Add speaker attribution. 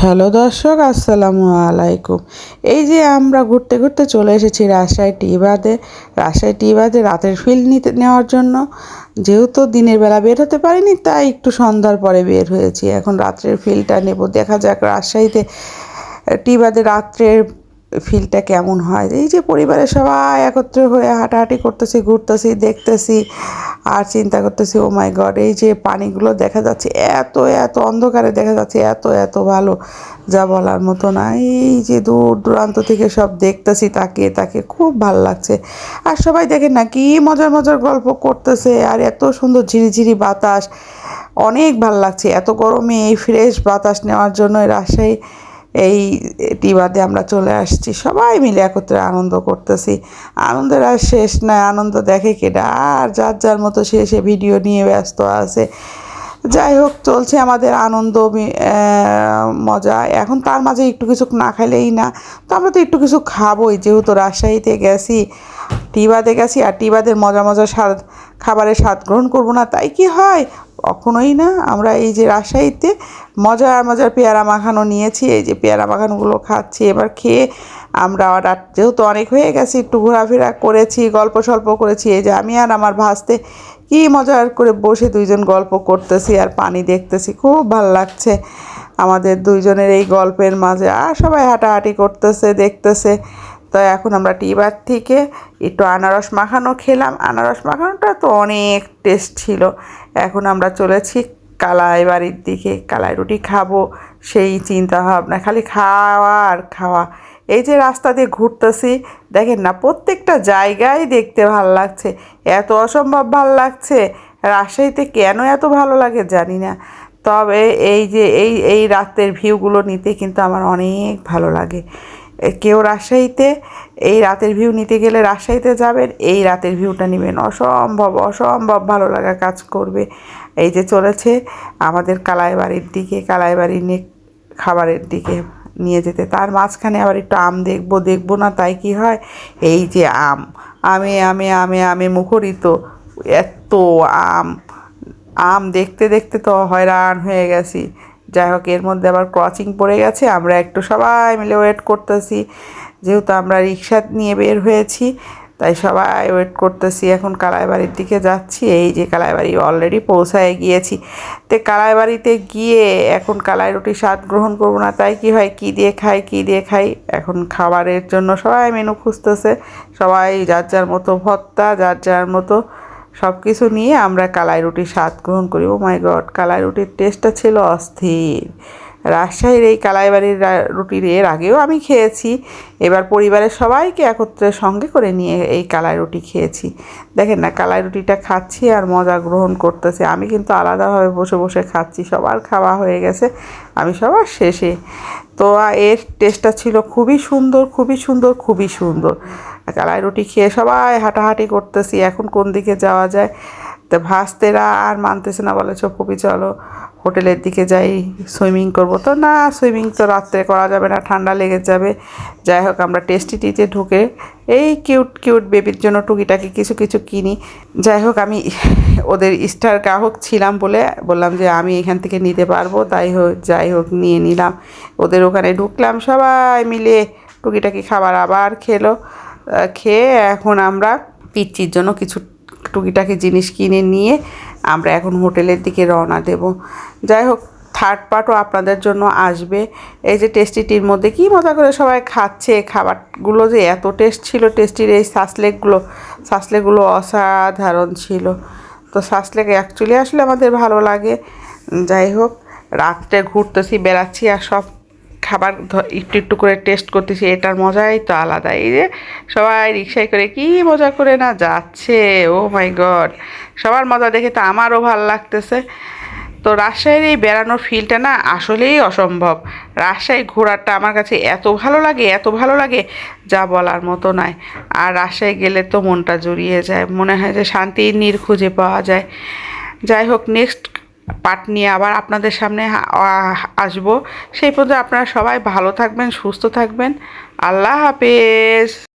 Speaker 1: Hello দর্শক, আসসালামু আলাইকুম। এই যে আমরা ঘুরতে ঘুরতে চলে এসেছি রাজশাহী টি বাদে। রাজশাহী টি বাদে রাতের ফিল নেওয়ার জন্য। যেহেতু দিনের বেলা বের হতে পারিনি, তাই একটু সন্ধ্যার পরে বের হয়েছি। এখন রাত্রের ফিলটা নেব, দেখা যাক রাজশাহীতে টি বাদে রাত্রের ফিলটা কেমন হয়। এই যে পরিবারের সবাই একত্রে হয়ে হাঁটাহাঁটি করতেছি, ঘুরতেছি, দেখতেছি আর চিন্তা করতেছি, ও মাই গড, এই যে পানিগুলো দেখা যাচ্ছে, এত এত অন্ধকারে দেখা যাচ্ছে, এত এত ভালো, যা বলার মতো না। এই যে দূর দূরান্ত থেকে সব দেখতেছি, তাকিয়ে তাকিয়ে খুব ভালো লাগছে। আর সবাই দেখেন না কি মজার মজার গল্প করতেছে, আর এত সুন্দর ঝিরিঝিরি বাতাস, অনেক ভালো লাগছে। এত গরমে এই ফ্রেশ বাতাস নেওয়ার জন্য রাজশাহী এই টিবাদে আমরা চলে আসছি, সবাই মিলে একত্রে আনন্দ করতেছি। আনন্দের আর শেষ নাই, আনন্দ দেখে কেটা, আর যার যার মতো সে ভিডিও নিয়ে ব্যস্ত আছে। যাই হোক, চলছে আমাদের আনন্দ মজা। এখন তার মাঝে একটু কিছু না খাইলেই না, তো আমরা তো একটু কিছু খাবোই, যেহেতু রাজশাহীতে গেছি, টিবাদে গেছি, আর টিবাদের মজা মজা স্বাদ, খাবারের স্বাদ গ্রহণ করবো না তাই কি হয়? কখনোই না। আমরা এই যে রাজশাহীতে মজার মজার পেয়ারা মাখানো নিয়েছি, এই যে পেয়ারা মাখানোগুলো খাচ্ছি। এবার খেয়ে আমরা রাত যেহেতু অনেক হয়ে গেছি, একটু ঘোরাফেরা করেছি, গল্প সল্প করেছি। এই যে আমি আর আমার ভাসতে কি মজা করে বসে দুইজন গল্প করতেছি আর পানি দেখতেছি, খুব ভালো লাগছে আমাদের দুইজনের এই গল্পের মাঝে। আর সবাই হাঁটাহাঁটি করতেছে, দেখতেছে। তো এখন আমরা টিবার থেকে একটু আনারস মাখানো খেলাম। আনারস মাখানোটা তো অনেক টেস্ট ছিল। এখন আমরা চলেছি কালাই বাড়ির দিকে, কালাই রুটি খাবো সেই চিন্তা ভাবনা, খালি খাওয়া আর খাওয়া। এই যে রাস্তা দিয়ে ঘুরতেছি, দেখেন না প্রত্যেকটা জায়গায় দেখতে ভালো লাগছে, এত অসম্ভব ভালো লাগছে। রাজশাহীতে কেন এত ভালো লাগে জানি না, তবে এই যে এই রাতের ভিউগুলো নিতে কিন্তু আমার অনেক ভালো লাগে। কেউ রাজশাহীতে এই রাতের ভিউ নিতে গেলে রাজশাহীতে যাবেন, এই রাতের ভিউটা নেবেন, অসম্ভব অসম্ভব ভালো লাগা কাজ করবে। এই যে চলেছে আমাদের কালাইবাড়ির দিকে, কালাইবাড়ির খাবারের দিকে নিয়ে যেতে, তার মাঝখানে আবার একটু আম দেখবো দেখবো না তাই কি হয়। এই যে আম, আমে আমে আমে আমে মুখরিত, এত আম, আম দেখতে দেখতে তো হয়রান হয়ে গেছি। যাই হোক, এর মধ্যে আবার ক্রসিং পড়ে গেছে, আমরা একটু সবাই মিলে ওয়েট করতেছি। যেহেতু আমরা রিক্সা নিয়ে বের হয়েছি, তাই সবাই ওয়েট করতেছি। এখন কালাইবাড়ির দিকে যাচ্ছি। এই যে কালাইবাড়ি অলরেডি পৌঁছায় গিয়েছি। তো কালাইবাড়িতে গিয়ে এখন কালাই রুটির স্বাদ গ্রহণ করবো না তাই কি হয়, কী দিয়ে খাই কী দিয়ে খাই। এখন খাবারের জন্য সবাই মেনু খুঁজতেছে, সবাই যার যার মতো ভর্তা, যার যার মতো সব কিছু নিয়ে আমরা কালাই রুটির স্বাদ গ্রহণ করি। ও মাই গড, কালাই রুটির টেস্টটা ছিল অস্থির। রাজশাহীর এই কালাইবাড়ির রুটির এর আগেও আমি খেয়েছি, এবার পরিবারের সবাইকে একত্রে সঙ্গে করে নিয়ে এই কালাই রুটি খেয়েছি। দেখেন না, কালাই রুটিটা খাচ্ছি আর মজা গ্রহণ করতেছি। আমি কিন্তু আলাদাভাবে বসে বসে খাচ্ছি, সবার খাওয়া হয়ে গেছে, আমি সবার শেষে। তো এর টেস্টটা ছিল খুবই সুন্দর, খুবই সুন্দর, খুবই সুন্দর। কালাই রুটি খেয়ে সবাই হাঁটাহাঁটি করতেছি, এখন কোন দিকে যাওয়া যায়। তো ভাস্তেরা আর মানতেছে না, বলে ফুপি চলো হোটেলের দিকে যাই, সুইমিং করব। তো না, সুইমিং তো রাত্রে করা যাবে না, ঠান্ডা লেগে যাবে। যাই হোক, আমরা টেস্টিতে ঢুকে এই কিউট কিউট বেবির জন্য টুকিটাকি কিছু কিছু কিনি। যাই হোক, আমি ওদের স্টার গ্রাহক ছিলাম বলে বললাম যে আমি এখান থেকে নিতে পারবো, তাই হোক যাই হোক নিয়ে নিলাম। ওদের ওখানে ঢুকলাম, সবাই মিলে টুকিটাকি খাবার আবার খেলো। খেয়ে এখন আমরা পিচ্চির জন্য কিছু টুকিটাকি জিনিস কিনে নিয়ে আমরা এখন হোটেলের দিকে রওনা দেব। যাই হোক, থার্ড পার্টও আপনাদের জন্য আসবে। এই যে টেস্টিটির মধ্যে কী মজা করে সবাই খাচ্ছে, খাবারগুলো যে এত টেস্ট ছিল, টেস্টির এই শাসলেকগুলো অসাধারণ ছিল। তো শাসলেক অ্যাকচুয়ালি আসলে আমাদের ভালো লাগে। যাই হোক, রাত্রে ঘুরতেছি, বেড়াচ্ছি, আর সব খাবার একটু একটু করে টেস্ট করতেছি, এটার মজাই তো আলাদা। এই যে সবাই রিক্সায় করে কি মজা করে না যাচ্ছে, ও মাই গড, সবার মজা দেখে তো আমারও ভালো লাগতেছে। তো রাজশাহীর এই বেড়ানোর ফিলটা না আসলেই অসম্ভব। রাজশাহী ঘোরাটা আমার কাছে এত ভালো লাগে, এত ভালো লাগে, যা বলার মতো নয়। আর রাজশাহী গেলে তো মনটা জুড়িয়ে যায়, মনে হয় যে শান্তির নীড় খুঁজে পাওয়া যায়। যাই হোক, নেক্সট পার্ট নিয়ে আবার আপনাদের সামনে আসবো। সেই পর্যন্ত আপনারা সবাই ভালো থাকবেন, সুস্থ থাকবেন। আল্লাহ হাফেজ।